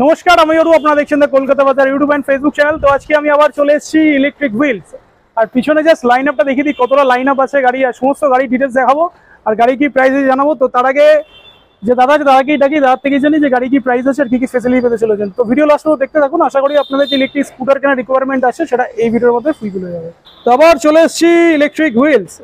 নমস্কার, আমি অরু। আপনারা দেখছেন দ্য কলকাতা বাজার ইউটিউব এন্ড ফেসবুক চ্যানেল। তো আজকে আমি আবার চলে এসেছি ইলেকট্রিক হুইলস। আর পিছনে জাস্ট লাইন আপটা দেখিয়ে দিই কতটা লাইন আপ আছে গাড়ি, আর সমস্ত গাড়ি ডিটেলস দেখাবো আর গাড়ি কি প্রাইসে জানাবো। তো তার আগে যে দাদা আছে তাদেরকেই ডাকি, দাদার থেকে জানি যে গাড়ি কি প্রাইস আছে আর কি কি ফেসিলিটি পেতে চলেছেন। তো ভিডিও লাস্ট দেখতে থাকুন। আশা করি আপনাদের যে ইলেকট্রিক স্কুটার কেনার রিকোয়ারমেন্ট আছে সেটা এই ভিডিওর মধ্যে ফুলফিল হয়ে যাবে। তো আবার চলে এসেছি ইলেকট্রিক হুইলস।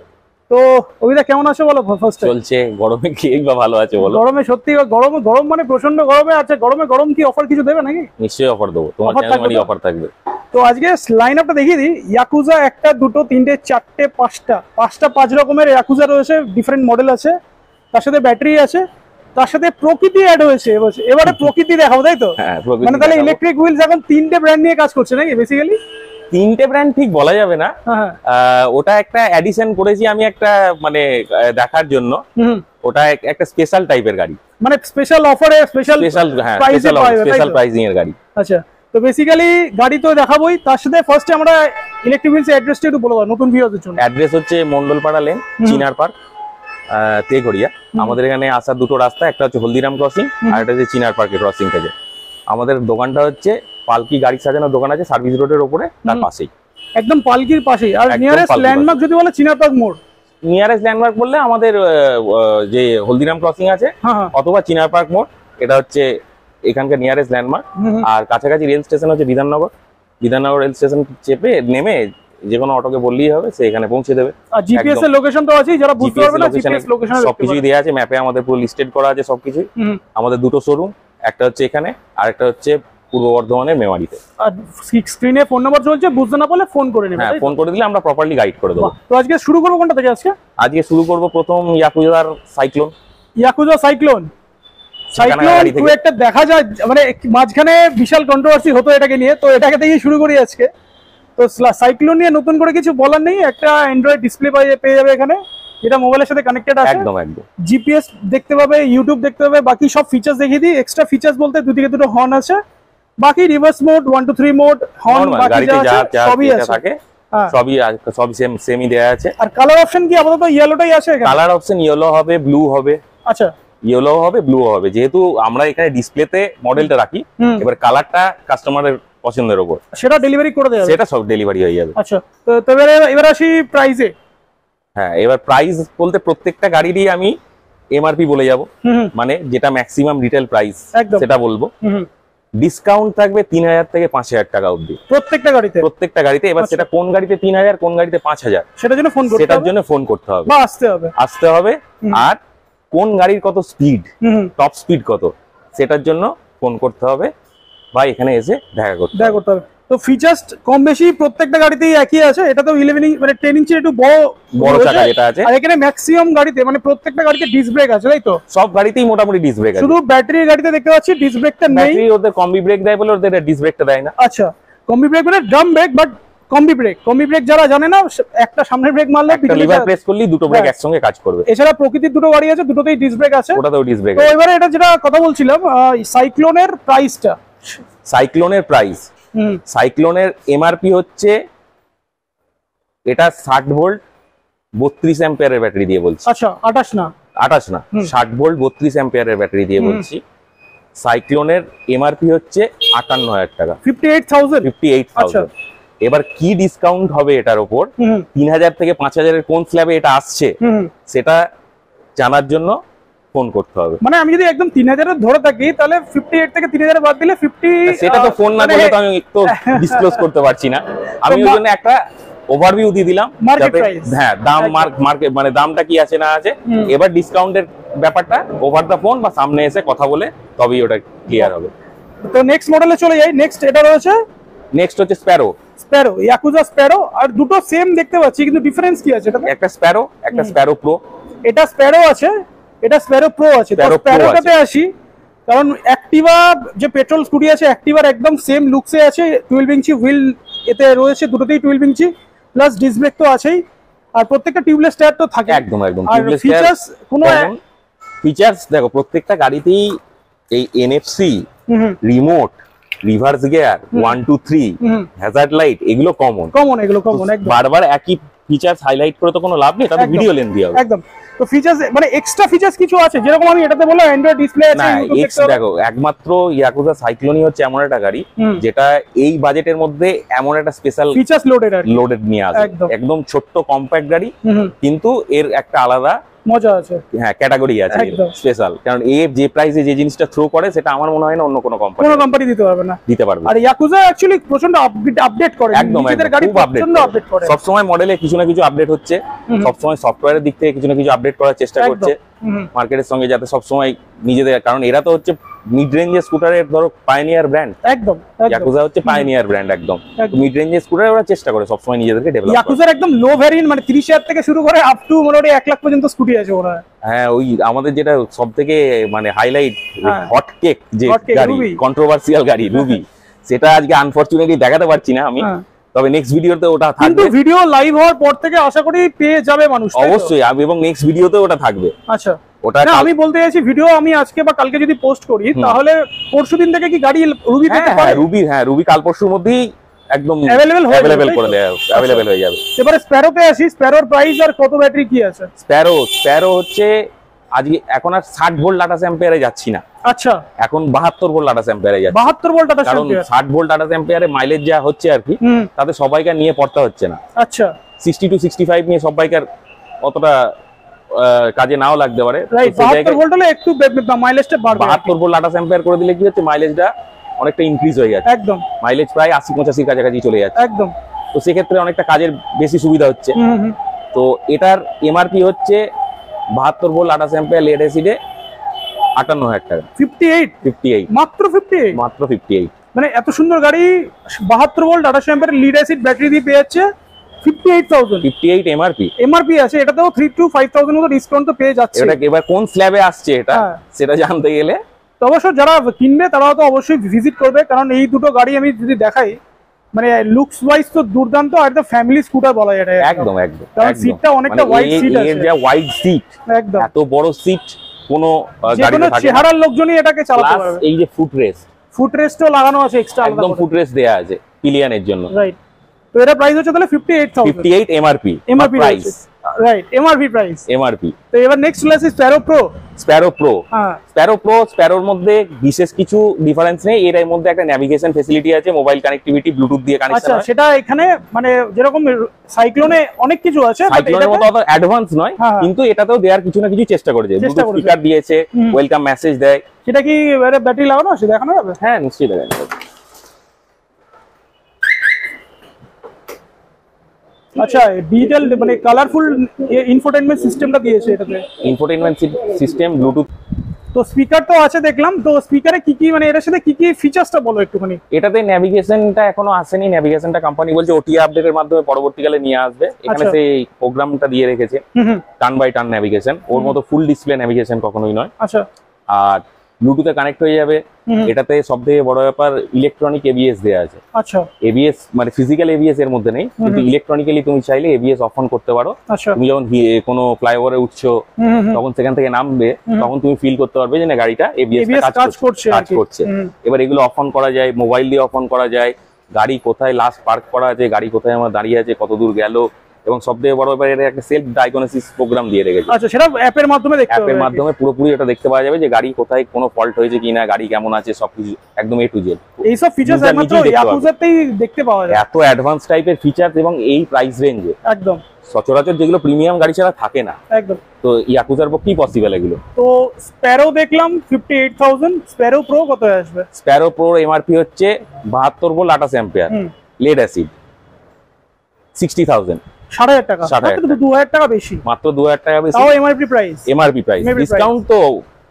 তো অভিদা কেমন আছে বলো? ফার্স্ট চলছে। গরমে কি বা ভালো আছে বলো? গরমে সত্যি গরম মানে প্রচন্ড গরমে আছে। গরম কি অফার কিছু দেবে নাকি? নিশ্চয়ই অফার দেবো, তোমার চ্যানেলে অফার থাকবে। তো আজকে লাইন আপটা দেখিয়ে দিই। ইয়াকুজা একটা, দুটো, তিনটে, চারটে, পাঁচটা 5 রকমের ইয়াকুজা রয়েছে, ডিফারেন্ট মডেল আছে। তার সাথে ব্যাটারি আছে, তার সাথে প্রকৃতি অ্যাড হয়েছে। এবারে প্রকৃতি দেখাবো, তাই তো? মানে তাহলে ইলেকট্রিক হুইলস এখন 3টে ব্র্যান্ড নিয়ে কাজ করছে নাকি বেসিক্যালি? 3টে ব্র্যান্ড ঠিক বলা যাবে না, ওটা একটা অ্যাডিশন করেছি আমি একটা মানে দেখার জন্য। ওটা একটা স্পেশাল টাইপের গাড়ি, মানে স্পেশাল অফারে স্পেশাল প্রাইসিং এর গাড়ি। আচ্ছা, তো বেসিক্যালি গাড়ি তো দেখাবোই, তার সাথে ফার্স্টে আমরা ইলেকট্রিক হুইলস এর অ্যাড্রেসটা একটু বলে দাও নতুন ভিউয়ারদের জন্য। অ্যাড্রেস হচ্ছে মন্ডলপাড়া লেন, চিনার পার্ক, তেঘড়িয়া। আমাদের এখানে আসার দুটো রাস্তা, একটা হচ্ছে হলদিরাম ক্রসিং আর একটা হচ্ছে চিনার পার্কের ক্রসিং থেকে। আমাদের দোকানটা হচ্ছে পালকি গাড়ি সাজানোর দোকান আছে সার্ভিস রোডের উপরে, তার পাশেই, একদম পালকির পাশেই। আর নিয়ারেস্ট ল্যান্ডমার্ক যদি বলে চিনার পার্ক মোড়। নিয়ারেস্ট ল্যান্ডমার্ক বললে আমাদের যে হলদিরাম ক্রসিং আছে অথবা চিনার পার্ক মোড়, এটা হচ্ছে এখানকার নিয়ারেস্ট ল্যান্ডমার্ক। আর কাছাকাছি রেল স্টেশন হচ্ছে বিধাননগর রেল স্টেশন চেপে নেমে যে কোনো অটোকে বললেই হবে, সে এখানে পৌঁছে দেবে। আর জিপিএস এর লোকেশন তো আছে, যারা বুঝতে পারবে না জিপিএস লোকেশন সবকিছুই দেয়া আছে ম্যাপে, আমাদের পুরো লিস্টেড করা আছে সবকিছুই। আমাদের দুটো শোরুম, একটা হচ্ছে এখানে আর একটা হচ্ছে পূর্ব বর্ধমানের মেমারিতে। আর স্ক্রিনে ফোন নাম্বার চলছে, বুঝতে না পারলে ফোন করে নেবে। হ্যাঁ, ফোন করে দিলে আমরা প্রপারলি গাইড করে দেবো। তো আজকে শুরু করব কোনটা থেকে? আজকে শুরু করব প্রথম ইয়াকুজার সাইক্লোন। খুব একটা দেখা যায়, মানে মাঝখানে বিশাল কন্ট্রোভার্সি হতো এটাকে নিয়ে, তো এটাকে দিয়ে শুরু করি আজকে। তো সাইক্লোন নিয়ে নতুন করে কিছু বলার নেই, একটা অ্যান্ড্রয়েড ডিসপ্লে পেয়ে যাবে এখানে, এটা মোবাইলের সাথে কানেক্টেড আছে। একদম জিপিএস দেখতে পাবে, ইউটিউব দেখতে পাবে, বাকি সব ফিচার্স দেখিয়ে দিই। এক্সট্রা ফিচার্স বলতে দুটো হর্ন আছে, বাকি রিভার্স মোড, 1 2 3 মোড, হর্ন, বাকি যা আছে সবই আছে। সবই সেমই দেয়া আছে। আর কালার অপশন কি আপাতত ইয়েলোটাই আছে এখানে? কালার অপশন ইয়েলো হবে, ব্লু হবে। আচ্ছা, ইয়েলো হবে, ব্লু হবে, যেহেতু আমরা এখানে ডিসপ্লেতে মডেলটা রাখি, এবার কালারটা কাস্টমারের পছন্দের উপর, সেটা ডেলিভারি করে দেওয়া যাবে, সেটা সব ডেলিভারি হয়ে যাবে। আচ্ছা, তো এবার আসি প্রাইসে। হ্যাঁ, এবার প্রাইস বলতে প্রত্যেকটা গাড়িরই আমি এমআরপি বলে যাব, মানে যেটা ম্যাক্সিমাম রিটেল প্রাইস সেটা বলবো। ডিসকাউন্ট থাকবে 3000 থেকে 5000 টাকা অবধি প্রত্যেকটা গাড়িতে। এবার সেটা কোন গাড়িতে 3000 কোন গাড়িতে 5000 সেটার জন্য ফোন করতে হবে বা আসতে হবে। আর কোন গাড়ির কত স্পিড, টপ স্পিড কত, সেটার জন্য ফোন করতে হবে বা এখানে এসে দেখা করতে হবে। তো ফিচার্স কম বেশি প্রত্যেকটা গাড়িতেই একই আছে। এটা তো 11 মানে 10 ইঞ্চির একটু বড় চাকা যেটা আছে। আর এখানে ম্যাক্সিমাম গাড়িতে মানে প্রত্যেকটা গাড়িতে ডিস্ক ব্রেক আছে, তাই তো? সব গাড়িতেই মোটামুটি ডিস্ক ব্রেক আছে, শুধু ব্যাটারির গাড়িতে দেখতে পাচ্ছি ডিস্ক ব্রেকটা নেই। ব্যাটারি ওদের কম্বি ব্রেক দেয় বলে ওদের ডিস্ক ব্রেকটা দেয় না। আচ্ছা, কম্বি ব্রেক মানে drum brake, but combi break যারা জানে না, একটা সামনের ব্রেক মারলে পিছনে লিভার প্রেস করলেই দুটো ব্রেক একসঙ্গে কাজ করবে। এছাড়া প্রকৃতির দুটো গাড়ি আছে, দুটোতেই ডিস্ক ব্রেক আছে, ওটাতেও ডিস্ক ব্রেক। তো এবারে এটা যেটা কথা বলছিলাম, সাইক্লোনের প্রাইসটা। সাইক্লোনের এমআরপি হচ্ছে, এটা 60 ভোল্ট 32 অ্যাম্পিয়ারের ব্যাটারি দিয়ে বলছি। আচ্ছা, 28 না 60 ভোল্ট 32 অ্যাম্পিয়ারের ব্যাটারি দিয়ে বলছি। সাইক্লোনের এমআরপি হচ্ছে 58000 টাকা, 58,000। এবার কি ডিসকাউন্ট হবে এটার উপর, 3000 থেকে 5000 এর কোন স্ল্যাবে এটা আসছে সেটা জানার জন্য ফোন করতে হবে। মানে আমি যদি একদম 3000 এর ধরে থাকি, তাহলে 58 থেকে 3000 বাদ দিলে 50। সেটা তো ফোন না করলে তো আমি তো ডিসক্লোজ করতে পারছি না। আমি ওই জন্য একটা ওভারভিউ দিয়ে দিলাম, হ্যাঁ দাম মার্কেট মানে দামটা কি আছে না আছে। এবার ডিসকাউন্টের ব্যাপারটা ওভার দা ফোন বা সামনে এসে কথা বলে তবেই ওটা ক্লিয়ার হবে। তো নেক্সট মডেলে চলে যাই। নেক্সট হচ্ছে স্প্যারো, ইয়াকুজা স্প্যারো। আর দুটো সেম দেখতে পাচ্ছি, কিন্তু ডিফারেন্স কি আছে? একটা স্প্যারো, একটা স্প্যারো প্রো। এটা স্প্যারো আছে, এটা স্প্যারো প্রো আছে। স্প্যারোটাতে আসি, কারণ অ্যাক্টিভা যে পেট্রোল স্কুটি আছে, অ্যাক্টিভার একদম সেম লুকসে আছে। 12 ইঞ্চি হুইল এতে রয়েছে, দুটোতেই 12 ইঞ্চি, প্লাস ডিস্ক ব্রেক তো আছেই। আর প্রত্যেকটা টিউবলেস টায়ার তো থাকে। একদম আর ফিচার্স ফিচার্স দেখো, প্রত্যেকটা গাড়িতেই এই NFC, remote, reverse gear 1 2 3 hazard light এগুলো কমন এগুলো কমন একদম। বারবার একই ফিচারস হাইলাইট করে তো কোনো লাভ নেই, তাহলে ভিডিও লেন্থি হবে একদম। তো ফিচারস মানে এক্সট্রা ফিচারস কিছু আছে, যেরকম আমি এটাতে বললাম অ্যান্ড্রয়েড ডিসপ্লে আছে, না দেখো একমাত্র ইয়াকুজা সাইক্লোনই হচ্ছে এমন একটা গাড়ি যেটা এই বাজেটের মধ্যে এমন একটা স্পেশাল ফিচারস লোডেড নিয়ে আসে। একদম ছোট্ট কম্প্যাক্ট গাড়ি, কিন্তু এর একটা আলাদা মজা আছে, হ্যাঁ ক্যাটাগরি আছে স্পেশাল। কারণ যে প্রাইসে যে জিনিসটা থ্রো করে সেটা আমার মনে হয় না অন্য কোনো কোম্পানি দিতে পারবে। আর ইয়াকুজা অ্যাকচুয়ালি প্রচন্ড আপডেট করে, একদম নিজেদের গাড়ি প্রচন্ড আপডেট করে, সব সময় মডেলে কিছু না কিছু আপডেট হচ্ছে, সব সময় সফটওয়্যারের দিক থেকে কিছু না কিছু আপডেট করার চেষ্টা করছে মার্কেটের সঙ্গে, যাতে সব সময় নিজেদের, কারণ এরা তো হচ্ছে মিড রেঞ্জের স্কুটারের ধরো পায়োনিয়ার ব্র্যান্ড। একদম ইয়াকুজা হচ্ছে পায়োনিয়ার ব্র্যান্ড একদম। মিড রেঞ্জের স্কুটারে ওরা চেষ্টা করে সব সময় নিজেদেরকে ডেভেলপ করা। ইয়াকুজার একদম লো ভ্যারিয়েন্ট মানে 30,000 থেকে শুরু করে আপ টু মোটামুটি 1 লাখ পর্যন্ত স্কুটি আছে ওরা। হ্যাঁ ওই আমাদের যেটা সবথেকে মানে হাইলাইট হট কেক যে গাড়ি, কন্ট্রোভার্সিয়াল গাড়ি রুবি, সেটা আজকে আনফরচুনেটলি দেখাতে পারছি না আমি, তবে নেক্সট ভিডিওতে ওটা থাকবে। কিন্তু ভিডিও লাইভ হওয়ার পর থেকে আশা করি পেয়ে যাবে মানুষ অবশ্যই, এবং নেক্সট ভিডিওতে ওটা থাকবে। আচ্ছা ওটা আমি বলতে চাইছি, ভিডিও আমি আজকে বা কালকে যদি পোস্ট করি তাহলে পরশুদিন থেকে কি গাড়ি রুবি পেতে পারে? রুবি কাল পরশুর মধ্যেই একদম अवेलेबल করে দেয়া अवेलेबल হয়ে যাবে। এবারে স্প্যারোতে আসি, স্প্যারোর প্রাইস আর কত ব্যাটারি কি আছে? স্প্যারো হচ্ছে আজকে এখন আর 60 ভোল্ট ডাটা অ্যাম্পিয়ারে যাচ্ছি না। আচ্ছা এখন 72 ভোল্ট ডাটা অ্যাম্পিয়ারে যাচ্ছে। 72 ভোল্ট ডাটা কারণ 60 ভোল্ট ডাটা অ্যাম্পিয়ারে মাইলেজ যা হচ্ছে আর কি, তাতে সবাইকে নিয়ে পড়তে হচ্ছে না। আচ্ছা 60 টু 65 নিয়ে সবাইকার অতটা কাজে নাও লাগতে পারে। 72 ভোল্ট হলে একটু মাইলেজটা বাড়বে। 72 ভোল্ট ডাটা অ্যাম্পিয়ার করে দিলে কি হচ্ছে, মাইলেজটা অনেকটা ইনক্রিজ হয়ে যাচ্ছে। একদম মাইলেজ প্রায় 80-85 কাছাকাছি চলে যাচ্ছে একদম। তো সেক্ষেত্রে অনেকটা কাজের বেশি সুবিধা হচ্ছে। তো এটার এমআরপি হচ্ছে 72 ভোল্ট 28 অ্যাম্পিয়ার লেড অ্যাসিডে 58,000 টাকা। 58 মাত্র 58 মানে এত সুন্দর গাড়ি 72 volt 28 ampere lead acid battery দিয়ে পেয়ে যাচ্ছে 58,000 এমআরপি আছে। এটাতেও 3 to 5,000 মতো ডিসকাউন্ট তো পেয়ে যাচ্ছে। এটা এবার কোন স্ল্যাবে আসছে এটা সেটা জানতে গেলে তো অবশ্য যারা কিনবে তারাও তো অবশ্যই ভিজিট করবে, কারণ এই দুটো গাড়ি আমি যদি দেখাই মানে লুকস ওয়াইজ তো দুর্দান্ত, আর এটা ফ্যামিলি স্কুটার বলা যায়। একদম কারণ সিটটা অনেকটা ওয়াইড সিট আছে, এর যা ওয়াইড সিট, একদম এত বড় সিট কোনো গাড়িতে থাকে না, চেহারার লোকজনই এটাকে চালাতে পারবে। এই যে ফুটরেস্টও লাগানো আছে এক্সট্রা, একদম ফুটরেস্ট দেয়া আছে পিলিয়ানের জন্য, রাইট। তো এটা প্রাইস হচ্ছে তাহলে 58 এমআরপি প্রাইস, রাইট এমআরপি। তো এবার নেক্সট চলে আসছে স্প্যারো প্রো। স্প্যারোর মধ্যে বিশেষ কিছু ডিফারেন্স নেই, এর মধ্যে একটা ন্যাভিগেশন ফ্যাসিলিটি আছে, মোবাইল কানেক্টিভিটি, ব্লুটুথ দিয়ে কানেকশন। আচ্ছা সেটা এখানে মানে যেরকম সাইক্লোনে অনেক কিছু আছে, সাইক্লোনের মতো অত অ্যাডভান্স নয়, কিন্তু এটাতেও দেওয়ার কিছু না কিছু চেষ্টা করেছে। ব্লুটুথ স্পিকার দিয়েছে, ওয়েলকাম মেসেজ দেয়। সেটা কি ব্যাটারি লাগানো আছে, দেখানো যাবে? হ্যাঁ নিশ্চয়ই দেখানো যাবে। আচ্ছা ডিজিটাল মানে কালারফুল ইনফোটেইনমেন্ট সিস্টেমটা দিয়েছে এটাতে, ইনফোটেইনমেন্ট সিস্টেম, ব্লুটুথ। তো স্পিকার তো আছে দেখলাম, তো স্পিকারে কি কি মানে এর সাথে কি কি ফিচারসটা বলো একটুখানি। এটাতে ন্যাভিগেশনটা এখনো আসেনি, ন্যাভিগেশনটা কোম্পানি বলছে ওটিএ আপডেটের মাধ্যমে পরবর্তীকালে নিয়ে আসবে। এখানে সেই প্রোগ্রামটা দিয়ে রেখেছে টার্ন বাই টার্ন ন্যাভিগেশন, ওর মতো ফুল ডিসপ্লে ন্যাভিগেশন কখনোই নয়। আচ্ছা আর ব্লুটুথে কানেক্ট হয়ে যাবে। এটাতে সবথেকে বড় ব্যাপার ইলেকট্রনিক এবিএস দেয়া আছে। আচ্ছা এবিএস মানে ফিজিক্যাল এবিএস এর মধ্যে নেই, কিন্তু ইলেকট্রনিক্যালি তুমি চাইলে এবিএস অফ অন করতে পারো। তুমি যখন কোনো ফ্লাইওভারে উঠছো তখন সেখান থেকে নামবে, তখন তুমি ফিল করতে পারবে যে না গাড়িটা এবিএস কাজ করছে। এবার এগুলো অফ অন করা যায়, মোবাইল দিয়ে অফ অন করা যায়, গাড়ি কোথায় লাস্ট পার্ক করা আছে, গাড়ি কোথায় আমার দাঁড়িয়ে আছে, কত দূর গেল, এবং সবথেকে বড় ব্যাপার এটা একটা সেলফ ডায়াগনোসিস প্রোগ্রাম দিয়ে রেখেছে। আচ্ছা সেটা অ্যাপের মাধ্যমে দেখতে পাবে, অ্যাপের মাধ্যমে পুরোপুরি এটা দেখতে পাওয়া যাবে যে গাড়ি কোথায় কোনো ফল্ট হয়েছে কিনা, গাড়ি কেমন আছে, সবকিছু একদম এ টু জেড। এই সব ফিচারস একমাত্র ইয়াকুজাতেই দেখতে পাওয়া যায়, এত অ্যাডভান্স টাইপের ফিচারস এবং এই প্রাইস রেঞ্জে একদম সচরাচর যেগুলো প্রিমিয়াম গাড়ি ছাড়া থাকে না একদম। তো ইয়াকুজার পক্ষেই পসিবল এগুলো। তো স্প্যারো দেখলাম 58,000, স্প্যারো প্রো কত আসবে? স্প্যারো প্রো এমআরপি হচ্ছে 72 ভোল্ট 28 অ্যাম্পিয়ার লেড অ্যাসিড 60,000, 60,000 টাকা, মাত্র 2,000 টাকা বেশি, মাত্র 2,000 টাকা বেশি। তাও এমআরপি প্রাইস ডিসকাউন্ট তো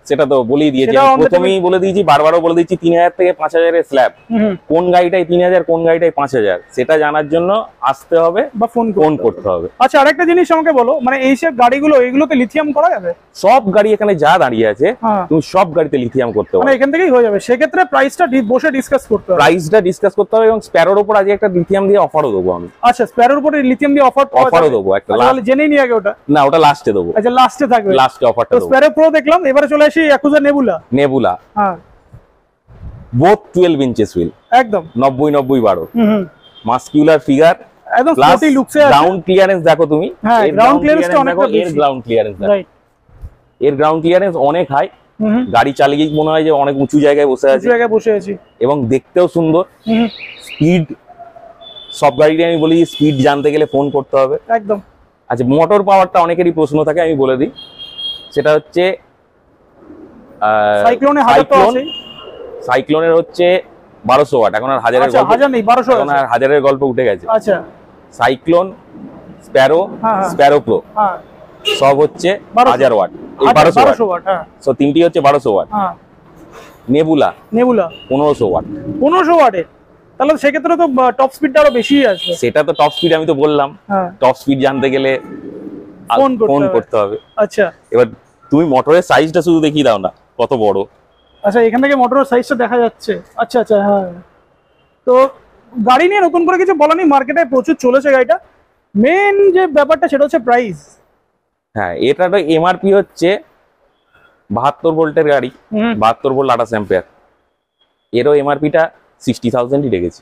সেটা তো বলেই দিয়েছি, প্রথমেই বলে দিয়েছি, বারবারও বলে দিচ্ছি 3,000 থেকে 5,000 এর স্ল্যাব। কোন গাড়িটাই 3,000, কোন গাড়িটাই 5,000, সেটা জানার জন্য আসতে হবে বা ফোন করতে হবে। আচ্ছা আরেকটা জিনিস আমাকে বলো, মানে এই সব গাড়িগুলো এগুলোতে লিথিয়াম করা যাবে? সব গাড়ি এখানে যা দাঁড়িয়ে আছে তুমি সব গাড়িতে লিথিয়াম করতে পারো, মানে এখান থেকেই হয়ে যাবে। সেক্ষেত্রে প্রাইসটা বসে ডিসকাস করতে হবে, এবং স্প্যারোর উপর আজকে একটা লিথিয়াম দিয়ে অফারও দেবো আমি। আচ্ছা স্প্যারোর উপরে লিথিয়াম দিয়ে অফারও দেবো একটা, তাহলে জেনেই নি আগে ওটা? না ওটা লাস্টে দেবো। আচ্ছা লাস্টে থাকবে, লাস্টে অফারটা দেবো। স্প্যারো প্রো দেখলাম, এবারে চলে আসি ইয়াকুজা নেবুলা। হ্যাঁ বোথ 12 ইঞ্চেস হুইল, একদম 90 90 12, মাস্কুলার ফিগার, একদম স্পোর্টি লুকসে আছে। গ্রাউন্ড ক্লিয়ারেন্স দেখো তুমি, এর গ্রাউন্ড ক্লিয়ারেন্সটা অনেকটা বেশি, এর গ্রাউন্ড ক্লিয়ারেন্স দেখো, রাইট, এর গ্রাউন্ড ক্লিয়ারেন্স অনেক হাই। গাড়ি চালিয়ে মনে হয় যে অনেক উঁচু জায়গায় বসে আছি, এবং দেখতেও সুন্দর। স্পিড, সব গাড়িতে আমি বলি স্পিড জানতে গেলে ফোন করতে হবে, একদম। আচ্ছা, মোটর পাওয়ারটা অনেকেরই প্রশ্ন থাকে, আমি বলে দিই। সেটা হচ্ছে সাইক্লোনের হচ্ছে 1200 ওয়াট, এখন আর হাজারের গল্প, এখন আর হাজারের গল্প উঠে গেছে। আচ্ছা, সাইক্লোন, স্প্যারো, স্প্যারো প্রো সব হচ্ছে 1000 ওয়াট, 1200 ওয়াট, সো তিনটি হচ্ছে 1200 ওয়াট। নেবুলা 1500 ওয়াট, 1500 ওয়াটের, তাহলে সেক্ষেত্রে তো টপ স্পিডটা আরো বেশি আসবে। সেটা তো টপ স্পিড, আমি তো বললাম টপ স্পিড জানতে গেলে ফোন করতে হবে। আচ্ছা, এবার তুমি মোটরের সাইজটা শুধু দেখিয়ে দাও না কত বড়। আচ্ছা, এখান থেকে মোটরের সাইজটা দেখা যাচ্ছে। আচ্ছা আচ্ছা, হ্যাঁ। তো গাড়ি নিয়ে নতুন করে কিছু বলা নেই, মার্কেটে প্রচুর চলেছে গাড়িটা। মেন যে ব্যাপারটা সেটা হচ্ছে প্রাইস। হ্যাঁ, এটা তো এমআরপি হচ্ছে 72 ভোল্টের গাড়ি, 72 ভোল্ট 28 অ্যাম্পিয়ার, এরও এমআরপিটা 60,000ই রেখেছি।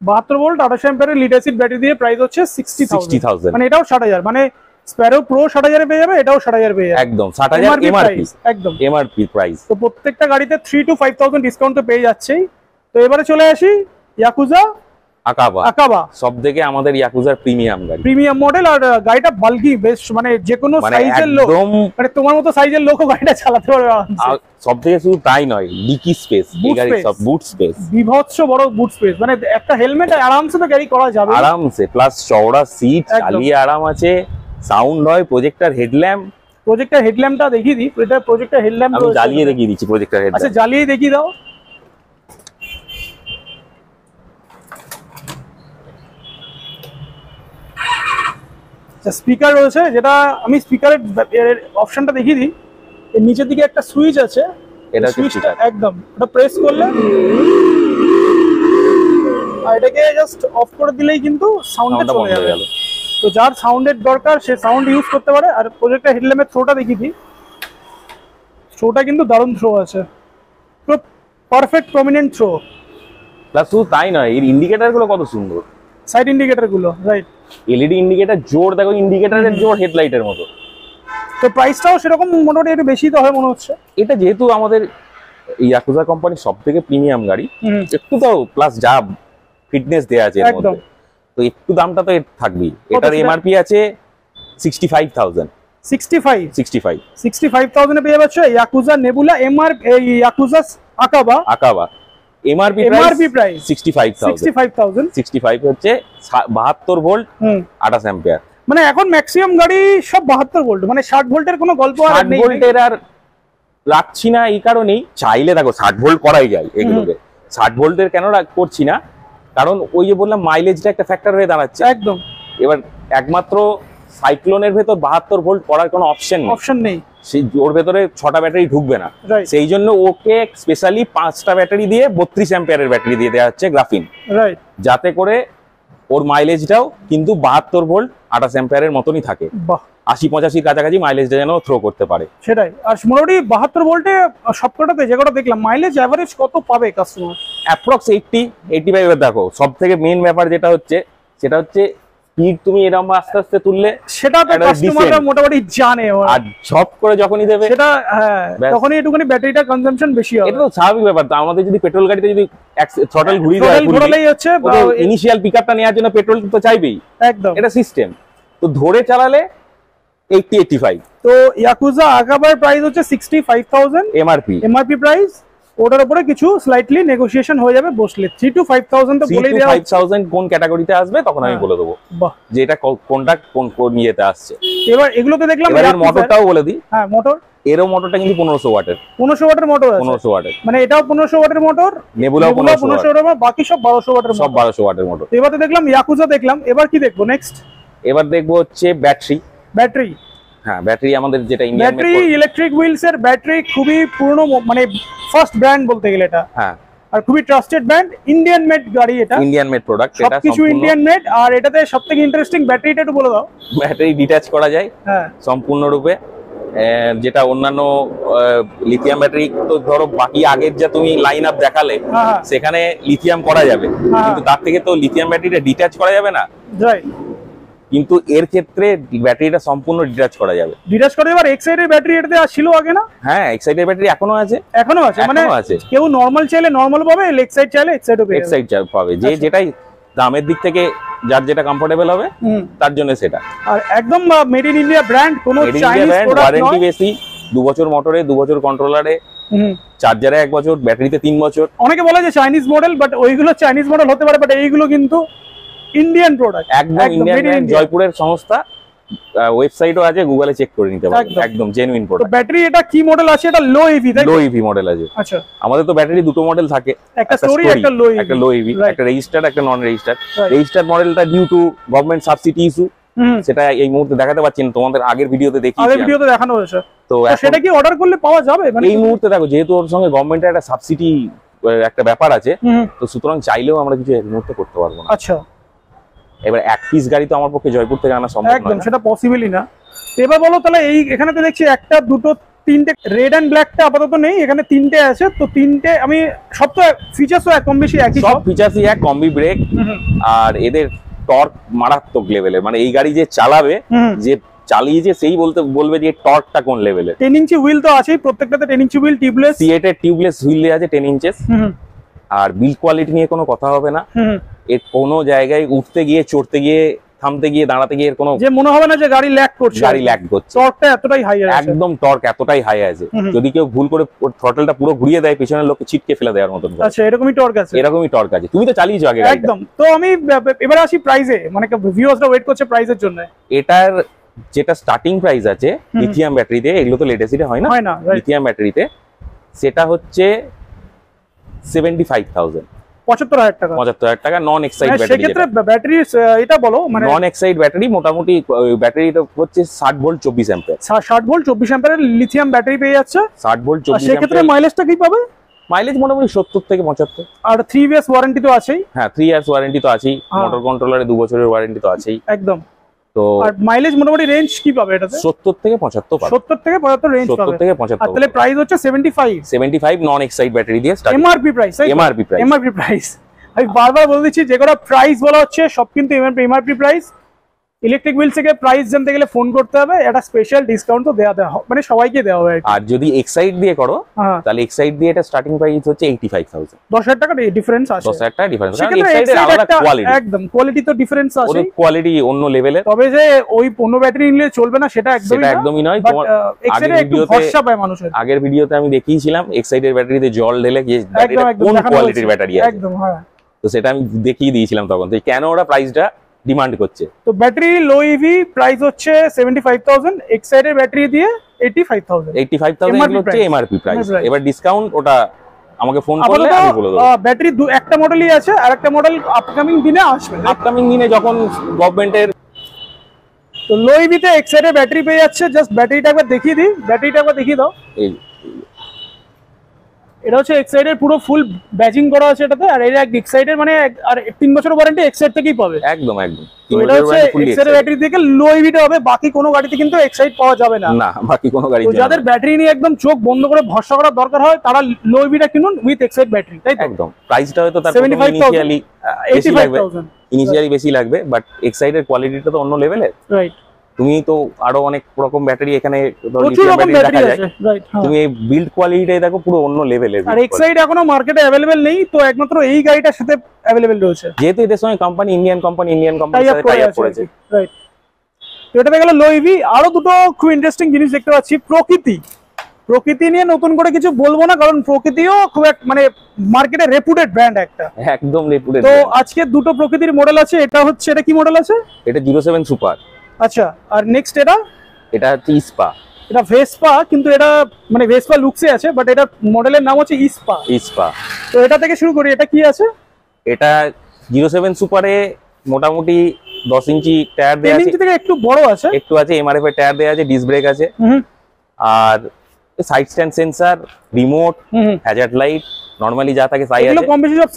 72 ভোল্ট 28 অ্যাম্পিয়ারের লিড অ্যাসিড ব্যাটারি দিয়ে প্রাইস হচ্ছে 60,000, মানে এটাও 60,000, মানে স্প্যারো প্রো 60,000 এ পেয়ে যাবে, এটাও 60,000 পেয়ে যাবে, একদম 60,000 এমআরপি, একদম এমআরপি প্রাইস। তো প্রত্যেকটা গাড়িতে 3 to 5,000 ডিসকাউন্ট তো পেয়ে যাচ্ছেই। তো এবারে চলে আসি ইয়াকুজা আকাবা, সবথেকে আমাদের ইয়াকুজার প্রিমিয়াম গাড়ি, প্রিমিয়াম মডেল। আর গাড়িটা বাল্কি বেশ, মানে যে কোনো সাইজের লোক, মানে তোমার মতো সাইজের লোকও গাড়িটা চালাতে পারবে। সবথেকে শুধু তাই নয়, ডিকি স্পেস, এই গাড়ির সব বুট স্পেস, বিভৎস বড় বুট স্পেস, মানে একটা হেলমেট আরামসে তো ক্যারি করা যাবে, আরামসে, প্লাস চওড়া সিট, চালিয়ে আরাম আছে, সাউন্ড হয়, প্রজেক্টর হেডল্যাম্পটা দেখিয়ে দিই। এটা প্রজেক্টর হেডল্যাম্প আমি জ্বালিয়ে দেখিয়ে দিচ্ছি, প্রজেক্টর হেডল্যাম্প, আচ্ছা জ্বালিয়ে দেখিয়ে দাও। স্পিকার রয়েছে, যেটা আমি স্পিকারের অপশনটা দেখিয়ে দিই। এর নিচের দিকে একটা সুইচ আছে, এটা সুইচটা একদম ওটা প্রেস করলে, আর এটাকে জাস্ট অফ করে দিলেই কিন্তু সাউন্ডটা চলে যাবে। তো যার সাউন্ডের দরকার সে সাউন্ড ইউজ করতে পারে। আর প্রজেক্টর হেডল্যাম্পের থ্রোটা দেখিয়ে দিই, থ্রোটা কিন্তু দারুণ থ্রো আছে, পুরো পারফেক্ট প্রমিনেন্ট থ্রো। প্লাস শুধু তাই নয়, এর ইন্ডিকেটর গুলো কত সুন্দর, সাইড ইন্ডিকেটর গুলো, রাইট, এলইডি ইন্ডিকেটর, জোর দেখো, ইন্ডিকেটরের জোর হেডলাইটের মতো। তো প্রাইসটাও সেরকম মোটামুটি একটু বেশি তো হয় মনে হচ্ছে। এটা যেহেতু আমাদের ইয়াকুজা কোম্পানির সবথেকে প্রিমিয়াম গাড়ি, একটু তো প্লাস যা ফিটনেস দেয়া আছে এর মধ্যে, তো একটু দামটা তো এর থাকবেই। এটার এমআরপি আছে 65,000, 65,000 এ পেয়ে যাচ্ছে yakuza nebula yakuza আকাবা MRP price 65,000। 65 হচ্ছে 72 ভোল্ট 28 অ্যাম্পিয়ার। মানে এখন ম্যাক্সিমাম গাড়ি সব 72 ভোল্ট, মানে 60 ভোল্টের কোনো গল্প আর নেই। 60 ভোল্টের আর রাখছি না এই কারণেই, চাইলে দেখো 60 ভোল্ট করাই যায় এগুলোকে, 60 ভোল্টের কেন করছি না, কারণ ওই যে বললাম মাইলেজটা একটা ফ্যাক্টর হয়ে দাঁড়াচ্ছে একদম। এবার একমাত্র সাইক্লোনের ভেতর 72 ভোল্ট করার কোনো অপশন নেই, ওর ভেতরে 6টা ব্যাটারি ঢুকবে না, সেই জন্য ওকে স্পেশালি 5টা ব্যাটারি দিয়ে 32 অ্যাম্পিয়ারের ব্যাটারি দিয়ে দেওয়া হচ্ছে গ্রাফিন, যাতে করে ওর মাইলেজটাও কিন্তু 72 ভোল্ট 28 অ্যাম্পিয়ারের মতনই থাকে, 80-85 কাছাকাছি মাইলেজটা যেন থ্রো করতে পারে। সেটাই। আর মোটামুটি 72 ভোল্টে সবকটাতে যে কটা দেখলাম মাইলেজ এভারেজ কত পাবে কাস্টমার? অ্যাপ্রক্স 80-85। এবার দেখো সবথেকে মেইন ব্যাপার যেটা হচ্ছে, সেটা হচ্ছে স্পিড তুমি এরকম আস্তে আস্তে তুললে সেটা তো কাস্টমাররা মোটামুটি জানে, আর ঝপ করে যখনই দেবে সেটা, হ্যাঁ, তখনই একটুখানি ব্যাটারিটা কনজাম্পশন বেশি হবে। এটা তো স্বাভাবিক ব্যাপার। তো আমাদের যদি পেট্রোল গাড়িতে যদি থ্রটল ঘুরিয়েই হচ্ছে, ইনিশিয়াল পিকআপটা নেওয়ার জন্য পেট্রোল তো চাইবেই, একদম, এটা সিস্টেম। তো ধরে চালালে 80-85। তো ইয়াকুজা আকাবার প্রাইস হচ্ছে 65,000 এমআরপি প্রাইস। ওটার উপরে কিছু স্লাইটলি নেগোসিয়েশন হয়ে যাবে বসলে। 3 to 5,000 তো বলেই দেওয়া। 5,000 কোন ক্যাটাগরিতে আসবে তখন আমি বলে দেবো যে এটা কোনটা কোন নিয়েতে আসছে। এবার এগুলোতে দেখলাম এর মোটরটাও বলে দিই। হ্যাঁ, মোটর, এরও মোটরটা কিন্তু 1500 ওয়াটের। 1500 ওয়াটের মোটর আছে, 1500 ওয়াটের, মানে এটাও 1500 ওয়াটের মোটর, নেবুলাও 1500 ওয়াটের, বাকি সব 1200 ওয়াটের, সব 1200 ওয়াটের মোটর। এবারে দেখলাম ইয়াকুজা দেখলাম, এবার কি দেখবো নেক্সট? এবার দেখবো হচ্ছে ব্যাটারি। হ্যাঁ, ব্যাটারি আমাদের যেটা ইন্ডিয়ান ব্যাটারি, ইলেকট্রিক হুইলস এর ব্যাটারি খুবই পুরনো, মানে ফার্স্ট ব্র্যান্ড বলতে গেলে এটা। হ্যাঁ, আর খুবই ট্রাস্টেড ব্র্যান্ড, ইন্ডিয়ান মেড গাড়ি, এটা ইন্ডিয়ান মেড প্রোডাক্ট, এটা সবকিছু ইন্ডিয়ান মেড। আর এটাতে সবথেকে ইন্টারেস্টিং ব্যাটারিটা একটু বলে দাও। ব্যাটারি ডিটাচ করা যায়, হ্যাঁ, সম্পূর্ণরূপে যেটা অন্যান্য লিথিয়াম ব্যাটারি তো ধরো বাকি আগের যা তুমি লাইন আপ দেখালে সেখানে লিথিয়াম করা যাবে, কিন্তু তার থেকে তো লিথিয়াম ব্যাটারিটা ডিটাচ করা যাবে না, কিন্তু এর ক্ষেত্রে ব্যাটারিটা সম্পূর্ণ ডিটাচ করা যাবে। ডিটাচ করা যাবে। এক্সাইড এর ব্যাটারি এটাতে ছিল আগে না? হ্যাঁ, এক্সাইড এর ব্যাটারি এখনো আছে। মানে কেউ নরমাল চাইলে নরমাল পাবে, এক্সাইড চাইলে এক্সাইডও পাবে। এক্সাইড পাবে, যে যেটাই দামের দিক থেকে যার যেটা কমফোর্টেবল হবে তার জন্য সেটা। আর একদম মেড ইন ইন্ডিয়া ব্র্যান্ড, কোনো চাইনিজ প্রোডাক্ট নয়। ওয়ারেন্টি বেশি, 2 বছর মোটরে, 2 বছর কন্ট্রোলারে, চার্জারে 1 বছর, ব্যাটারিতে 3 বছর। অনেকে বলে যে চাইনিজ মডেল, বাট ওইগুলো চাইনিজ মডেল হতে পারে, বাট এইগুলো কিন্তু ইন্ডিয়ান প্রোডাক্ট, একদম ইন্ডিয়ান। জয়পুরের সংস্থা, ওয়েবসাইটও আছে, গুগলে চেক করে নিতে পারবে, একদম জেনুইন প্রোডাক্ট। ব্যাটারি এটা কি মডেল আছে? এটা লো ইভি, তাই? লো ইভি মডেল আছে। আচ্ছা, আমাদের তো ব্যাটারি দুটো মডেল থাকে, একটা স্টোরি, একটা লো ইভি, একটা রেজিস্টার্ড, একটা নন রেজিস্টার্ড। রেজিস্টার্ড মডেলটা due to government subsidy issue, সেটা এই মুহূর্তে দেখাতে পাচ্ছি না, তোমাদের আগের ভিডিওতে দেখানো হয়েছে। তো সেটা কি অর্ডার করলে পাওয়া যাবে? এই মুহূর্তে দেখো, যেহেতু ওর সঙ্গে গভর্নমেন্টের একটা সাবসিডি একটা ব্যাপার আছে, তো সুতরাং চাইলেও আমরা কিছু এই মুহূর্তে করতে পারবো না। আচ্ছা, এবার এক পিস গাড়ি তো আমার পক্ষে জয়পুর থেকে আনা সম্ভব না, একদম সেটা পসিবলই না। এবার বলো তাহলে, এই এখানে তো দেখছি একটা, দুটো, তিনটে, রেড এন্ড ব্ল্যাকটা আপাতত নেই, এখানে তিনটে আছে। তো তিনটে আমি সব তো ফিচারসও কম বেশি একই, সব ফিচারসই এক, কম্বি ব্রেক, আর এদের টর্ক মারাত্মক লেভেলের। মানে এই গাড়ি যে চালাবে, যে চালিয়েছে সেই বলবে যে টর্কটা কোন লেভেলের। 10 ইঞ্চি হুইল তো আছেই, প্রত্যেকটাতে 10 ইঞ্চি হুইল, টিউবলেস। সিএট এর টিউবলেস হুইল আছে 10 ইঞ্চেস। আর বিল্ড কোয়ালিটি নিয়ে কোনো কথা হবে না, এর কোনো জায়গায় উঠতে গিয়ে, চড়তে গিয়ে, থামতে গিয়ে, দাঁড়াতে গিয়ে কোনো যে মনে হবে না যে গাড়ি ল্যাগ করছে। টর্কটা এতটাই হাই আছে, একদম টর্ক এতটাই হাই আছে, যদি কেউ ভুল করে থ্রটলটা পুরো ঘুরিয়ে দেয়, পেছনের লোককে ছিটকে ফেলে দেওয়ার মতন। আচ্ছা, এরকমই টর্ক আছে? এরকমই টর্ক আছে। তুমি তো চালিয়েছো আগে একদম। তো আমি এবারে আসি প্রাইসে, মানে ভিউয়ার্সরা ওয়েট করছে প্রাইসের জন্য। এটার যেটা স্টার্টিং প্রাইস আছে লিথিয়াম ব্যাটারিতে, এগুলো তো লেটেস্ট হয় না, লিথিয়াম ব্যাটারিতে সেটা হচ্ছে 75,000, 75,000 টাকা। 75,000 টাকা নন এক্সাইড ব্যাটারি। সেক্ষেত্রে ব্যাটারি এটা বলো, মানে নন এক্সাইড ব্যাটারি মোটামুটি ব্যাটারিটা হচ্ছে 60 ভোল্ট 24 অ্যাম্পিয়ার। 60 ভোল্ট 24 অ্যাম্পিয়ারের লিথিয়াম ব্যাটারি পেয়ে যাচ্ছে। 60 ভোল্ট 24 অ্যাম্পিয়ার। সেক্ষেত্রে মাইলেজটা কি পাবে? মাইলেজ মোটামুটি 70 থেকে 75। আর 3 ইয়ার্স ওয়ারেন্টি তো আছেই। হ্যাঁ, 3 ইয়ার্স ওয়ারেন্টি তো আছেই, মোটর কন্ট্রোলারে 2 বছরের ওয়ারেন্টি তো আছেই, একদম। তো আর মাইলেজ মোটামুটি রেঞ্জ কি পাবে এটাতে? 70 থেকে 75 পাবে। 70 থেকে 75 রেঞ্জ পাবে। 70 থেকে 75। আর তাহলে প্রাইস হচ্ছে 75 নন এক্সাইড ব্যাটারি দিয়ে start. MRP price, MRP price. আমি বারবার বলে দিচ্ছি, যে কোনো প্রাইস বলা হচ্ছে সব কিন্তু এমআরপি প্রাইস। ইলেকট্রিক হুইলস থেকে প্রাইস জানতে গেলে ফোন করতে হবে, একটা স্পেশাল ডিসকাউন্ট তো দেওয়া হবে, মানে সবাইকে দেওয়া হবে। আর যদি এক্সাইড দিয়ে করো, তাহলে এক্সাইড দিয়ে এটা স্টার্টিং প্রাইস হচ্ছে 85,000। 10,000 টাকা ডিফারেন্স আছে, 10,000 টাকা ডিফারেন্স। কারণ এক্সাইডের আলাদা কোয়ালিটি, একদম কোয়ালিটি তো ডিফারেন্স আছে, ওর কোয়ালিটি অন্য লেভেলের। তবে যে ওই 15 ব্যাটারি নিলে চলবে না সেটা একদমই নয়। তোমার আগের ভিডিওতে, আগের ভিডিওতে আমি দেখিয়েছিলাম এক্সাইডের ব্যাটারিতে জল ঢেলে গিয়ে কোন কোয়ালিটির ব্যাটারি আছে, একদম। হ্যাঁ, তো সেটা আমি দেখিয়ে দিয়েছিলাম তখন, তো কেন ওরা প্রাইসটা ডিমান্ড করছে। তো ব্যাটারি লো ইভি প্রাইস হচ্ছে 75,000, এক্সাইডের ব্যাটারি দিয়ে 85,000। 85,000 হচ্ছে এমআরপি প্রাইস। এবার ডিসকাউন্ট ওটা আমাকে ফোন করলে আমি বলে দেব। ব্যাটারি একটা মডেলই আছে, আর একটা মডেল আপকামিং দিনে আসবে। আপকামিং দিনে যখন গভর্নমেন্টের, তো লো ইভিতে এক্সাইডের ব্যাটারি পেয়ে যাচ্ছে। জাস্ট ব্যাটারিটা একবার দেখিয়ে দিই, ব্যাটারিটা একবার দেখিয়ে দাও। এটা হচ্ছে এক্সাইডের পুরো ফুল ব্যাজিং করা আছে এটাতে, আর এটা এক্সাইডের মানে আর 3 বছরের ওয়ারেন্টি এক্সাইড থেকেই পাবে। একদম একদম। তো এটা হচ্ছে এক্সাইডের ব্যাটারি থেকে লো ইভিটা হবে, বাকি কোনো গাড়িতে কিন্তু এক্সাইড পাওয়া যাবে না। না, বাকি কোনো গাড়ি। তো যাদের ব্যাটারি নিয়ে একদম চোখ বন্ধ করে ভরসা করার দরকার হয়, তারা লো ইভিটা কিনুন উইথ এক্সাইড ব্যাটারি, তাই তো? একদম। প্রাইসটা হয়তো তার 75,000, 85,000 ইনিশিয়ালি বেশি লাগবে, বাট এক্সাইডের কোয়ালিটিটা তো অন্য লেভেলের। রাইট। তুমি তো আরো অনেক রকম ব্যাটারি এখানে দেখা যায়, তুমি এই বিল্ড কোয়ালিটিটাই দেখো পুরো অন্য লেভেলের। আর এক্সাইড এখনো মার্কেটে अवेलेबल নেই, তো একমাত্র এই গাড়িটার সাথে अवेलेबल রয়েছে, যেহেতু এদের সঙ্গে কোম্পানি ইন্ডিয়ান কোম্পানির সাথে টাই আপ করেছে। রাইট। তো এটা গেল লো ইভি। আরো দুটো খুব ইন্টারেস্টিং জিনিস দেখতে পাচ্ছি। প্রকৃতি নিয়ে নতুন করে কিছু বলবো না, কারণ প্রকৃতিও খুব মানে মার্কেটে রেপুটেড ব্র্যান্ড একটা, একদম রেপুটেড। তো আজকে দুটো প্রকৃতির মডেল আছে। এটা কি মডেল আছে? এটা 07 সুপার। আচ্ছা, আর নেক্সট এটা হচ্ছে ইস্পা। এটা ভেসপা, কিন্তু এটা মানে ভেসপা লুকসে আছে, বাট এটা মডেলের নাম হচ্ছে ইস্পা। তো এটা থেকে শুরু করি, এটা কি আছে? এটা 07 সুপারে মোটামুটি 10 ইঞ্চি টায়ার দেয়া আছে, 10 ইঞ্চি থেকে একটু বড় আছে, একটু আছে। এমআরএফ এর টায়ার দেয়া আছে, ডিস্ক ব্রেক আছে, আর side stand sensor, remote, hazard light, normally যা থাকে তাই আছে। এগুলো কম বেশি সব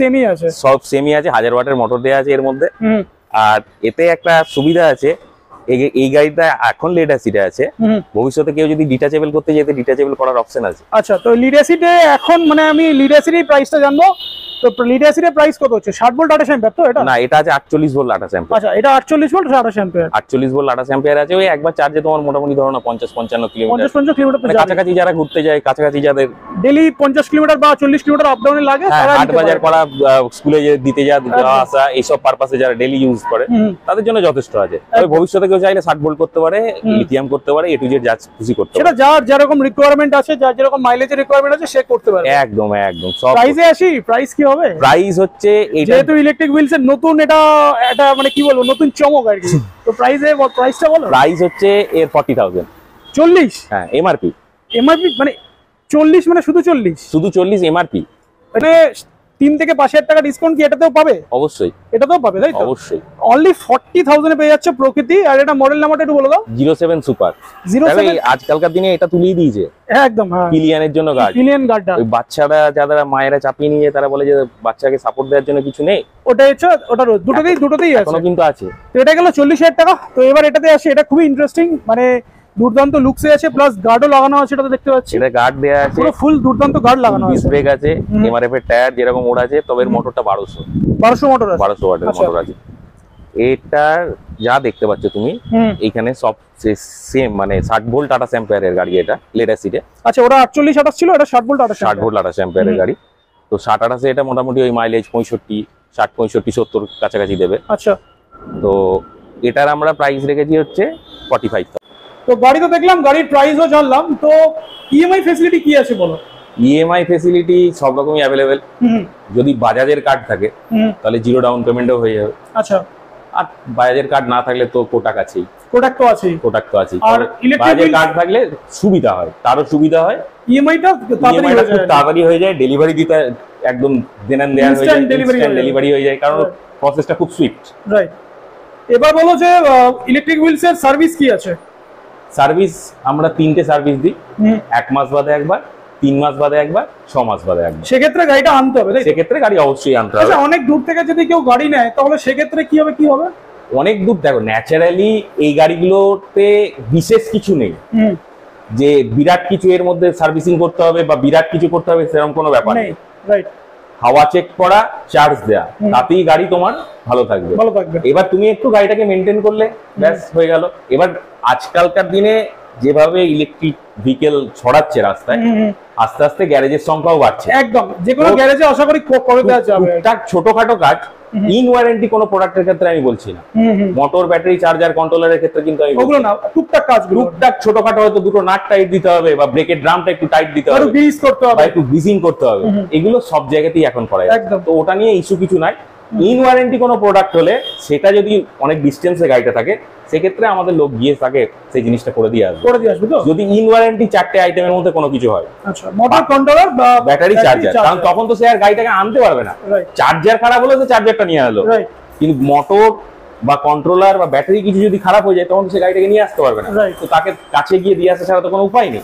সেমই আছে। 1000 ওয়াটের মোটর দেয়া আছে এর মধ্যে। আর এতে একটা সুবিধা আছে, এই গাড়িটা এখন লিড অ্যাসিডে আছে, ভবিষ্যতে কেউ যদি ডিটাচেবল করতে যেতে ডিটাচেবল করার অপশন আছে। আচ্ছা, তো লিড অ্যাসিডে এখন মানে আমি লিড অ্যাসিডের প্রাইসটা জানবো। তো লিড অ্যাসিডের প্রাইস কত হচ্ছে? 60 ভোল্ট 28 অ্যাম্পিয়ার তো এটা? না, এটা আছে 48 ভোল্ট 28 অ্যাম্পিয়ার। আচ্ছা, এটা 48 ভোল্ট 28 অ্যাম্পিয়ার। 48 ভোল্ট 28 অ্যাম্পিয়ার আছে। ওই একবার চার্জে তোমার মোটামুটি ধরো না 50-55 কিলোমিটার, 50 কিলোমিটার তো কাছাকাছি যারা ঘুরতে যায়, কাছাকাছি যাদের ডেইলি 50 কিলোমিটার বা 40 কিলোমিটার আপ ডাউনে লাগে, তারা হাট বাজার করা, স্কুলে দিতে যাওয়া আসা, এইসব পারপাসে যারা ডেইলি ইউজ করে তাদের জন্য যথেষ্ট আছে। তবে ভবিষ্যতে কেউ চাইলে 60 ভোল্ট করতে পারে, লিথিয়াম করতে পারে, এ টু জেড যা খুশি করতে পারে। সেটা যার যেরকম রিকোয়ারমেন্ট আছে, যার যেরকম মাইলেজের রিকোয়ারমেন্ট আছে সে করতে পারে। একদম একদম। সব প্রাইসে আসি, প্রাইস কি হবে? প্রাইস হচ্ছে যেহেতু ইলেকট্রিক হুইলস এর নতুন, এটা মানে কি বলবো, নতুন চমক আর কি। তো প্রাইসটা বলো। প্রাইস হচ্ছে এর 40,000। 40? হ্যাঁ, এমআরপি। এমআরপি মানে 40, মানে শুধু 40? শুধু 40 এমআরপি। মানে 3 থেকে 5,000 টাকা ডিসকাউন্ট কি এটাতেও পাবে? অবশ্যই এটাতেও পাবে, তাই তো? অবশ্যই। অনলি 40,000 এ পেয়ে যাচ্ছে প্রকৃতি। আর এটা মডেল নাম্বারটা একটু বলে দাও। 07 সুপার। 07 আজকালকার দিনে এটা তুলিয়ে দিয়েছে। হ্যাঁ, একদম। হ্যাঁ, পিলিয়ানের জন্য গার্ড, পিলিয়ন গার্ডটা। ওই বাচ্চারা যারা মায়েরা চাপিয়ে নিয়ে তারা বলে যে বাচ্চাকে সাপোর্ট দেওয়ার জন্য কিছু নেই, ওটা হচ্ছে, ওটা দুটোতেই আছে। এখনো কিন্তু আছে। তো এটা গেল 40,000 টাকা। তো এবার এটাতে আসে, এটা খুবই ইন্টারেস্টিং, মানে দুর্দান্ত লুকসে আছে, প্লাস গার্ডও লাগানো আছে, এটা তো দেখতে পাচ্ছি। এটা গার্ড দেয়া আছে, পুরো ফুল দুর্দান্ত গার্ড লাগানো আছে। ব্রেক আছে, এমআরএফ এর টায়ার যেরকম ওর আছে, তবে এর মোটরটা 1200 মোটর আছে। 1200 ওয়াটের মোটর আছে। এটার যা দেখতে পাচ্ছ তুমি এখানে সব সেম, মানে 60 ভোল্ট 28 অ্যাম্পিয়ারের গাড়ি এটা, লেড অ্যাসিডে। আচ্ছা, ওটা 48 28 ছিল, এটা 60 ভোল্ট 60 ভোল্ট 28 অ্যাম্পিয়ারের গাড়ি। তো 60 28 এটা মোটামুটি ওই মাইলেজ 65 60 65 70 কাছাকাছি দেবে। আচ্ছা, তো এটার আমরা প্রাইস রেখেছি হচ্ছে 45,000। তো গাড়ি তো দেখলাম, গাড়ির প্রাইসও জানলাম। তো ইএমআই ফ্যাসিলিটি কি আছে বলো? ইএমআই ফ্যাসিলিটি সব রকমই অ্যাভেলেবেল। যদি বাজাজের কার্ড থাকে তাহলে 0 ডাউন পেমেন্টও হয়ে যাবে। আচ্ছা, আর বাজাজের কার্ড না থাকলে তো কোটাক আছেই। কোটাক তো আছেই। আর বাজাজের কার্ড থাকলে সুবিধা হয়, তারও সুবিধা হয়। ইএমআইটা তাড়াতাড়ি হয়ে যায়, ডেলিভারি দিতে একদম দেনান দেয়ার হয়ে যায়, ডেলিভারি হয়ে যায়, কারণ প্রসেসটা খুব সুইফট। রাইট। এবার বলো যে ইলেকট্রিক হুইলস এর সার্ভিস কি আছে? সার্ভিস আমরা 3টে সার্ভিস দিই, 1 মাস বাদে একবার, 3 মাস বাদে একবার, 6 মাস বাদে একবার। সেক্ষেত্রে গাড়িটা আনতে হবে, সেক্ষেত্রে গাড়ি অবশ্যই আনতে হবে। আচ্ছা, অনেক দূর থেকে যদি কেউ গাড়ি নেয় তাহলে সেক্ষেত্রে কি হবে? অনেক দূর, দেখো ন্যাচারালি এই গাড়িগুলোতে বিশেষ কিছু নেই যে বিরাট কিছু এর মধ্যে সার্ভিসিং করতে হবে বা বিরাট কিছু করতে হবে, সেরকম কোনো ব্যাপার নেই। রাইট। হাওয়া চেক করা, চার্জ দেয়া, তাতেই গাড়ি তোমার ভালো থাকবে। এবার তুমি একটু গাড়িটাকে মেনটেন করলে ব্যাস হয়ে গেল। এবার আজকালকার দিনে যেভাবে ইলেকট্রিক ভেহিকেল ছড়াচ্ছে রাস্তায়, আস্তে আস্তে গ্যারেজের সংখ্যাও বাড়ছে। একদম, যে কোনো গ্যারেজে আশা করি করে দেওয়া যাবে। টুকটাক ছোটখাটো কাজ, ইন ওয়ারেন্টি কোনো প্রোডাক্টের ক্ষেত্রে আমি বলছি না। মোটর, ব্যাটারি, চার্জার, কন্ট্রোলারের ক্ষেত্রে কিন্তু আমি ওগুলো না, টুকটাক কাজগুলো, টুকটাক ছোটখাটো, হয়তো দুটো নাট টাইট দিতে হবে বা ব্রেকের ড্রামটা একটু টাইট দিতে হবে, একটু গ্রিস করতে হবে, একটু গ্রিজিং করতে হবে, এগুলো সব জায়গাতেই এখন করা যায়। তো ওটা নিয়ে ইস্যু কিছু নাই। ইন ওয়ারেন্টি কোনো প্রোডাক্ট হলে সেটা যদি অনেক ডিস্টেন্সে গাড়িটা থাকে, সেক্ষেত্রে আমাদের লোক গিয়ে তাকে সেই জিনিসটা করে দিয়ে আসবে। তো যদি ইন ওয়ারেন্টি 4টে আইটেমের মধ্যে কোনো কিছু হয়, আচ্ছা, মোটর, কন্ট্রোলার বা ব্যাটারি, চার্জার, কারণ তখন তো সে আর গাড়িটাকে আনতে পারবে না। চার্জার খারাপ হলে সে চার্জারটা নিয়ে এলো, কিন্তু মোটর বা কন্ট্রোলার বা ব্যাটারি কিছু যদি খারাপ হয়ে যায়, তখন সে গাড়িটাকে নিয়ে আসতে পারবে না। তো তাকে কাছে গিয়ে দিয়ে আসা ছাড়া তো কোনো উপায় নেই।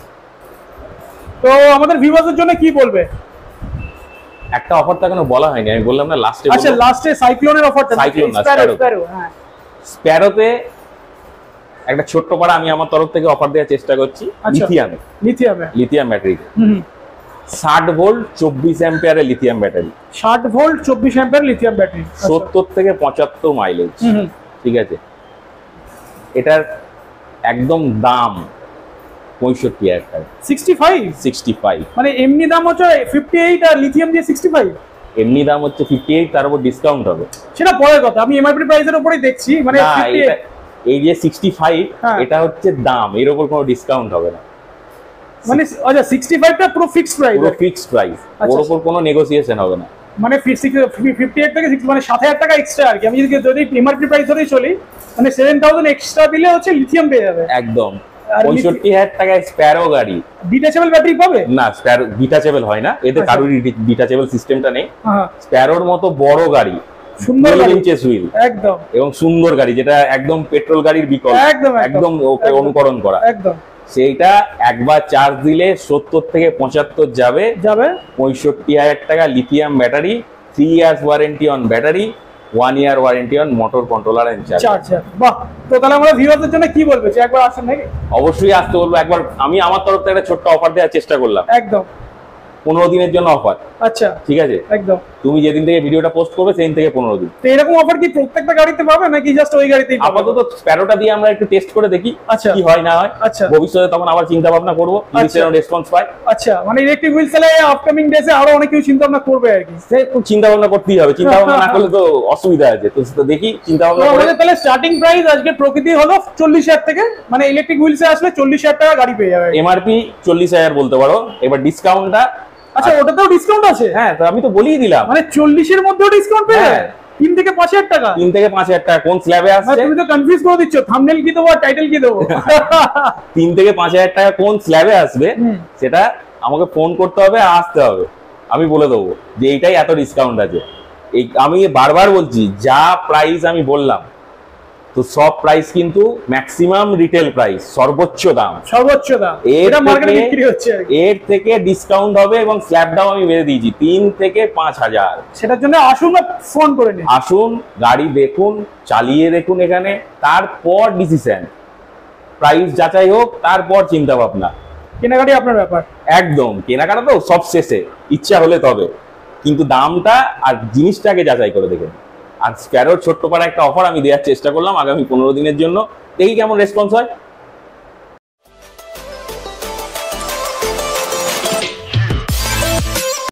তো আমাদের ভিউয়ারদের জন্য কি বলবে? একটা অফারটা কেন বলা হয়নি, আমি বললাম না লাস্টে। আচ্ছা, লাস্টে সাইক্লোনের অফারটা, স্প্যারোতে একটা ছোট্ট পাড়া আমি আমার তরফ থেকে অফার দেওয়ার চেষ্টা করছি। লিথিয়াম ব্যাটারি, 60 ভোল্ট 24 অ্যাম্পিয়ারের lithium battery. 60 volt 24 ampere lithium battery, 70 থেকে 75 মাইলেজ। ঠিক আছে, এটার একদম দাম 65,000 টাকা। 65 মানে এমনি দাম হচ্ছে 58 আর লিথিয়াম দিয়ে 65। এমনি দাম হচ্ছে 58, তার উপর ডিসকাউন্ট হবে, সেটা পরের কথা। আমি এমআরপি প্রাইসের উপরেই দেখছি, মানে এই যে 65 এটা হচ্ছে দাম, এর উপর কোনো ডিসকাউন্ট হবে না। মানে আচ্ছা, 65টা পুরো ফিক্সড প্রাইস, পুরো ফিক্সড প্রাইস, ওর উপর কোনো নেগোসিয়েশন হবে না। মানে 58 থেকে 60, মানে 7,000 টাকা এক্সট্রা আর কি। আমি যদি এমআরপি প্রাইস ধরেই চলি, মানে 7,000 এক্সট্রা দিলে হচ্ছে লিথিয়াম পেয়ে যাবে। একদম 65,000 টাকায় স্প্যারো গাড়ি। ডিটাচেবল ব্যাটারি পাবে না, স্প্যারো ডিটাচেবল হয় না, এতে কারোরই ডিটাচেবল সিস্টেমটা নেই। স্প্যারোর মতো বড় গাড়ি, সুন্দর ইঞ্চেস হুইল, একদম, এবং সুন্দর গাড়ি, যেটা একদম পেট্রোল গাড়ির বিকল্প, একদম ওকে অনুকরণ করা। একদম, সেইটা একবার চার্জ দিলে 70 থেকে 75 যাবে। 65,000 টাকা lithium battery, 3 years warranty on battery, 1 year warranty on motor controller and charger. বাহ, তো তাহলে আমরা ভিউয়ারদের জন্য কি বলবো, যে একবার আসেন নাকি? অবশ্যই আসতে বলবো একবার। আমি আমার তরফ থেকে একটা ছোট্ট অফার দেওয়ার চেষ্টা করলাম। একদম 15 দিনের জন্য অফার। আচ্ছা, ঠিক আছে, একদম। তুমি যেদিন থেকে ভিডিওটা পোস্ট করবে সেদিন থেকে 15 দিন। তো এরকম অফার কি প্রত্যেকটা গাড়িতে পাবে নাকি জাস্ট ওই গাড়িতেই পাবে? আপাতত স্প্যারোটা দিয়ে আমরা একটু টেস্ট করে দেখি আচ্ছা, কি হয় না হয়। আচ্ছা, ভবিষ্যতে তখন আবার চিন্তা ভাবনা করবো, রেসপন্স পাই। আচ্ছা, মানে ইলেকট্রিক হুইলস এর আপকামিং ডেজে আরো অনেক কিছু চিন্তা ভাবনা করবে আর কি। সে তো চিন্তা ভাবনা করতেই হবে, চিন্তা ভাবনা না করলে তো অসুবিধা আছে। তো দেখি চিন্তা ভাবনা করে। আমাদের তাহলে স্টার্টিং প্রাইস আজকে প্রকৃতি হলো 40,000 থেকে, মানে ইলেকট্রিক হুইলস এ আসলে 40,000 টাকা গাড়ি পেয়ে যাবে। এমআরপি 40,000 বলতে পারো, এবার ডিসকাউন্টটা। আচ্ছা, ওটাতেও ডিসকাউন্ট আছে? হ্যাঁ, তো আমি তো বলেই দিলাম, মানে 40 এর মধ্যেও ডিসকাউন্ট পেয়ে যাবে। 3 থেকে 5,000 টাকা। 3 থেকে 5,000 টাকা কোন স্ল্যাবে আসছে? তুমি তো কনফিউজ করে দিচ্ছ, থাম্বনেল কি দেবো আর টাইটেল কি দেবো। 3 থেকে 5,000 টাকা কোন স্ল্যাবে আসবে সেটা আমাকে ফোন করতে হবে, আসতে হবে, আমি বলে দেবো যে এইটাই এত ডিসকাউন্ট আছে। এই আমি বারবার বলছি, যা প্রাইস আমি বললাম তো সব প্রাইস কিন্তু ম্যাক্সিমাম রিটেল প্রাইস, সর্বোচ্চ দাম। এটা মার্কেটে বিক্রি হচ্ছে। এর থেকে ডিসকাউন্ট হবে এবং স্ল্যাবটাও আমি বেঁধে দিয়েছি 3 থেকে 5,000। সেটার জন্য আসুন না, ফোন করে নিন। আসুন, গাড়ি দেখুন, চালিয়ে দেখুন এখানে, তারপর ডিসিশন, প্রাইস যাচাই হোক, তারপর চিন্তা ভাবনা। কেনাকাটি আপনার ব্যাপার। একদম, কেনাকাটা তো সব শেষে, ইচ্ছা হলে তবে, কিন্তু দামটা আর জিনিসটাকে যাচাই করে দেখেন। আর স্প্যারোর ছোট্ট পাড়া একটা অফার আমি দেওয়ার চেষ্টা করলাম আগামী 15 দিনের জন্য, দেখি কেমন রেসপন্স হয়।